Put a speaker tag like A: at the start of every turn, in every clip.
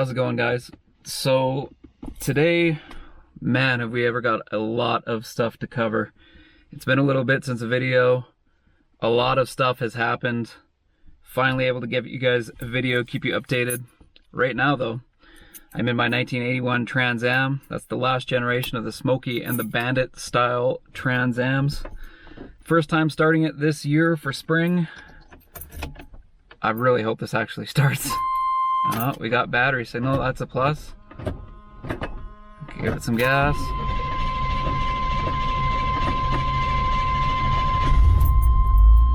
A: how's it going, guys? So today, man, have we ever got a lot of stuff to cover. It's been a little bit since a video. A lot of stuff has happened. Finally able to give you guys a video, keep you updated. Right now though, I'm in my 1981 Trans Am. That's the last generation of the Smokey and the Bandit style Trans Ams. First time starting it this year for spring. I really hope this actually starts. Oh, we got battery signal, that's a plus. Okay, give it some gas.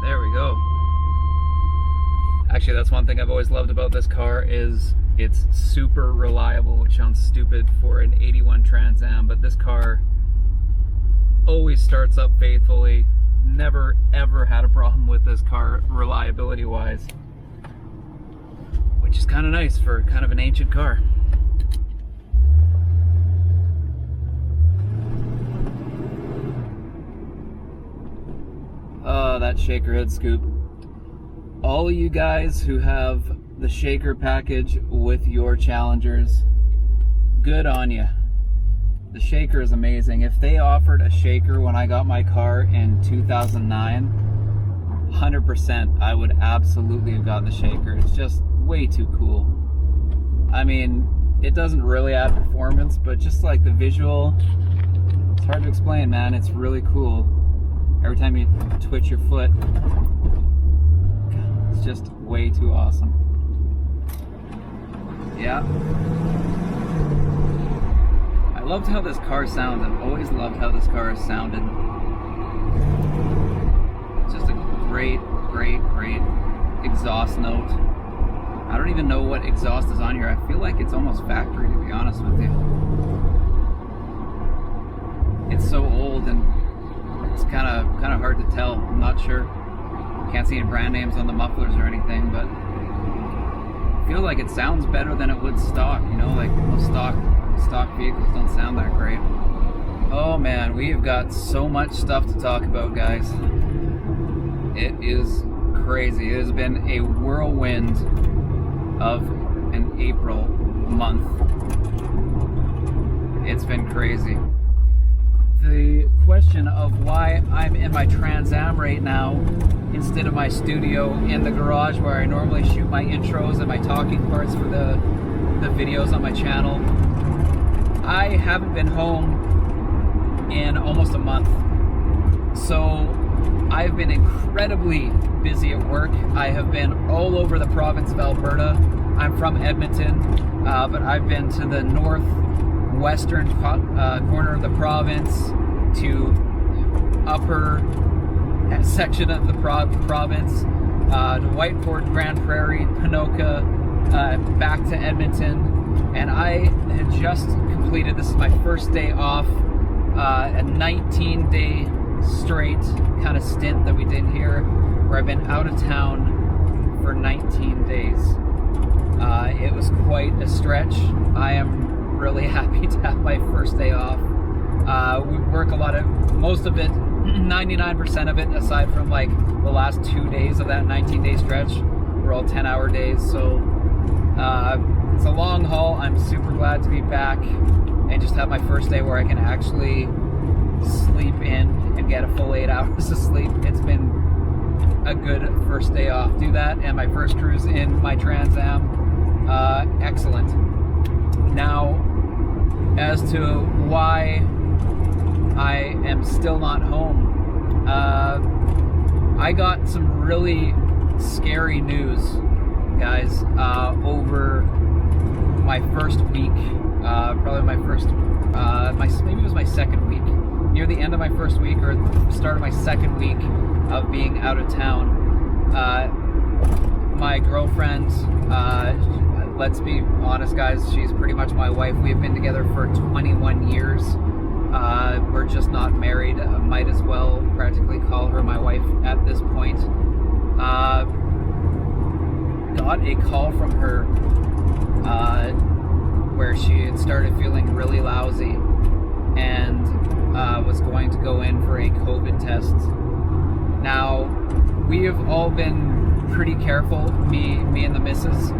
A: There we go. Actually, that's one thing I've always loved about this car is it's super reliable, which sounds stupid for an 81 Trans Am, but this car always starts up faithfully. Never ever had a problem with this car reliability wise, which is kind of nice for kind of an ancient car. Oh, that shaker head scoop. All of you guys who have the shaker package with your Challengers, good on you. The shaker is amazing. If they offered a shaker when I got my car in 2009, 100% I would absolutely have got the shaker. It's just way too cool. I mean, it doesn't really add performance, but just like the visual, it's hard to explain, man. It's really cool. Every time you twitch your foot, it's just way too awesome. Yeah. I loved how this car sounds. I've always loved how this car has sounded. It's just a great exhaust note. I don't even know what exhaust is on here. I feel like it's almost factory, to be honest with you. It's so old and it's kind of hard to tell. I'm not sure. Can't see any brand names on the mufflers or anything, but I feel like it sounds better than it would stock. You know, like most stock vehicles don't sound that great. Oh man, we have got so much stuff to talk about, guys. It is crazy. It has been a whirlwind of an April month. It's been crazy. The question of why I'm in my Trans Am right now instead of my studio in the garage where I normally shoot my intros and my talking parts for the videos on my channel. I haven't been home in almost a month. So I've been incredibly busy at work. I have been all over the province of Alberta. I'm from Edmonton, but I've been to the northwestern corner of the province, to upper section of the province, to Whiteport, Grand Prairie, Ponoka, back to Edmonton. And I had just completed, this is my first day off, a 19-day straight kind of stint that we did here, where I've been out of town for 19 days. It was quite a stretch. I am really happy to have my first day off. We work most of it, 99% of it, aside from like the last 2 days of that 19-day stretch, were all 10-hour days. So it's a long haul. I'm super glad to be back and just have my first day where I can actually sleep in and get a full 8 hours of sleep. It's been a good first day off. Do that and my first cruise in my Trans Am. Excellent. Now, as to why I am still not home, I got some really scary news, guys, over my first week, probably maybe it was my second week, near the end of my first week or the start of my second week of being out of town. My girlfriend, let's be honest, guys, she's pretty much my wife. We've been together for 21 years. We're just not married. I might as well practically call her my wife at this point. Got a call from her where she had started feeling really lousy and was going to go in for a COVID test. Now, we have all been pretty careful, me and the missus.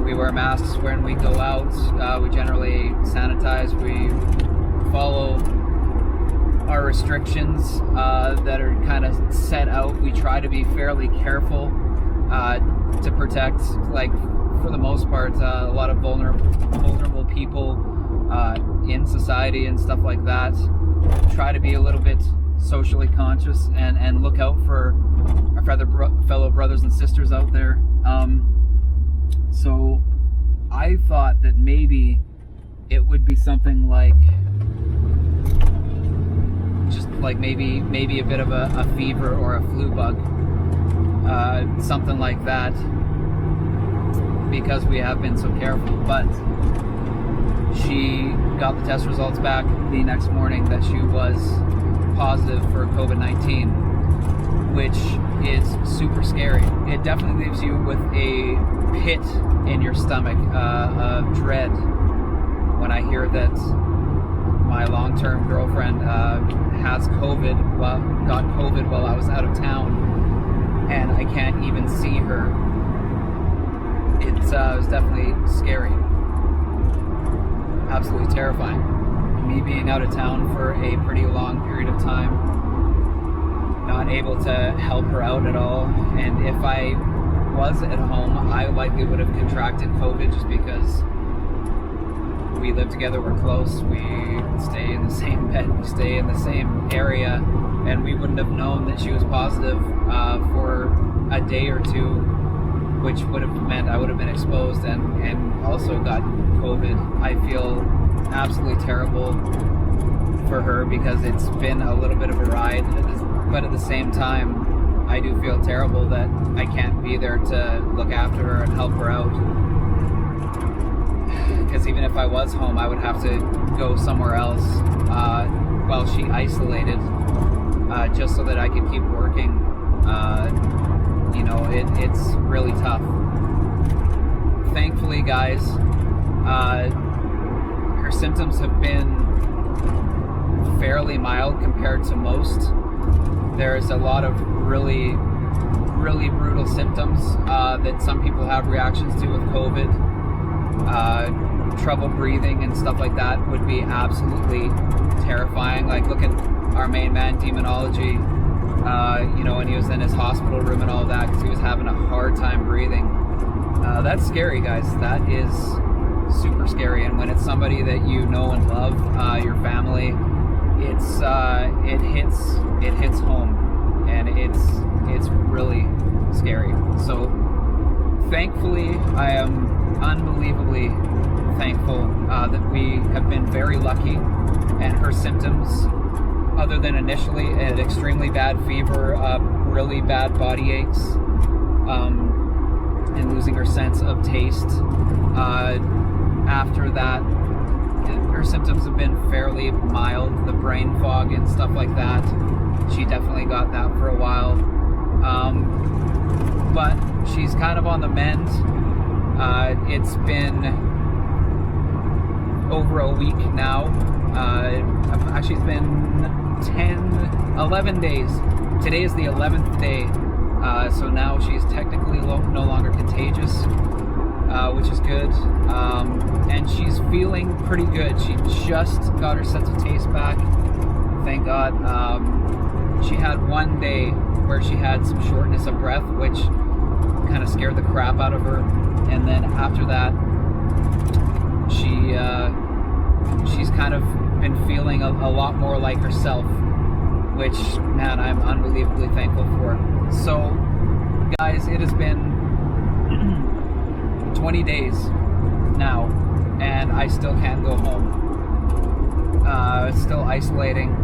A: We wear masks when we go out. We generally sanitize. We follow our restrictions that are kind of set out. We try to be fairly careful to protect, like, for the most part, a lot of vulnerable people in society and stuff like that. Try to be a little bit socially conscious and look out for our fellow brothers and sisters out there. So I thought that maybe it would be something like just like maybe a bit of a fever or a flu bug, something like that, because we have been so careful. But she got the test results back the next morning that she was positive for COVID-19, which is super scary. It definitely leaves you with a pit in your stomach of dread when I hear that my long-term girlfriend got COVID while I was out of town, and I can't even see her. It was definitely scary. Absolutely terrifying. Me being out of town for a pretty long period of time, not able to help her out at all, and if I was at home, I likely would have contracted COVID just because we live together, we're close, we stay in the same bed, we stay in the same area, and we wouldn't have known that she was positive for a day or two, which would have meant I would have been exposed and also got COVID. I feel absolutely terrible for her because it's been a little bit of a ride, but at the same time, I do feel terrible that I can't be there to look after her and help her out. Because even if I was home, I would have to go somewhere else while she isolated, just so that I could keep working. It's really tough. Thankfully, guys, her symptoms have been fairly mild compared to most. There's a lot of really, really brutal symptoms that some people have reactions to with COVID. Trouble breathing and stuff like that would be absolutely terrifying. Like, look at our main man, Demonology, when he was in his hospital room and all that, because he was having a hard time breathing. That's scary, guys. That is super scary. And when it's somebody that you know and love, your family, it hits home, and it's really scary. So thankfully, I am unbelievably thankful that we have been very lucky, and her symptoms, other than initially an extremely bad fever, really bad body aches, and losing her sense of taste, after that her symptoms have been fairly mild. The brain fog and stuff like that, she definitely got that for a while, but she's kind of on the mend. It's been over a week now. Actually, it's been 11 days. Today is the 11th day. So now she's technically no longer contagious, which is good. And she's feeling pretty good. She just got her sense of taste back. Thank God. She had one day where she had some shortness of breath, which kind of scared the crap out of her. And then after that, she's kind of been feeling a lot more like herself, which, man, I'm unbelievably thankful for. So, guys, it has been 20 days now, and I still can't go home. It's still isolating.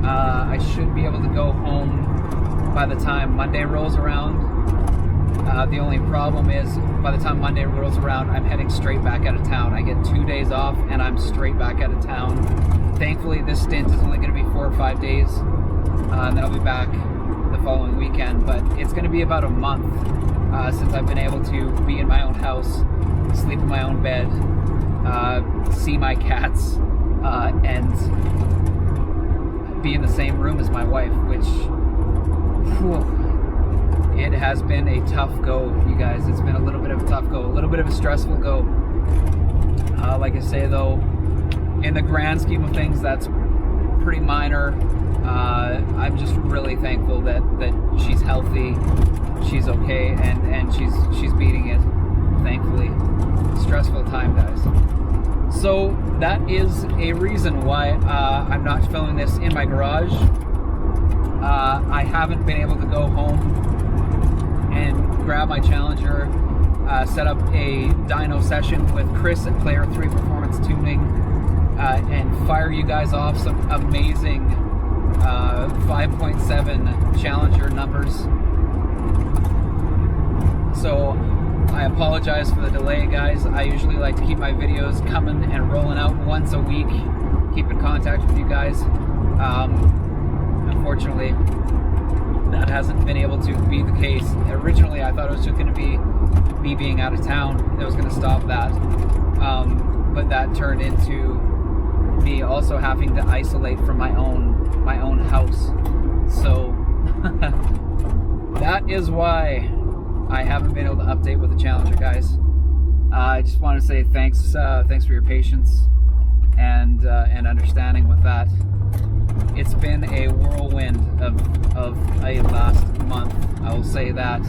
A: I should be able to go home by the time Monday rolls around. The only problem is, by the time Monday rolls around, I'm heading straight back out of town. I get 2 days off, and I'm straight back out of town. Thankfully, this stint is only going to be 4 or 5 days, and then I'll be back the following weekend. But it's going to be about a month since I've been able to be in my own house, sleep in my own bed, see my cats, and be in the same room as my wife, which, whew, it has been a tough go, you guys. It's been a little bit of a tough go, a little bit of a stressful go. Like I say though, in the grand scheme of things, that's pretty minor. I'm just really thankful that she's healthy, she's okay, and she's beating it, thankfully. Stressful time, guys. So that is a reason why I'm not filming this in my garage. I haven't been able to go home and grab my Challenger, set up a dyno session with Chris at Player 3 Performance Tuning, and fire you guys off some amazing 5.7 Challenger numbers. So I apologize for the delay, guys. I usually like to keep my videos coming and rolling out once a week, keep in contact with you guys. Unfortunately, that hasn't been able to be the case. Originally, I thought it was just going to be me being out of town that was going to stop that, but that turned into me also having to isolate from my own house. So that is why I haven't been able to update with the Challenger, guys. I just want to say thanks for your patience and understanding with that. It's been a whirlwind of a last month, I will say that.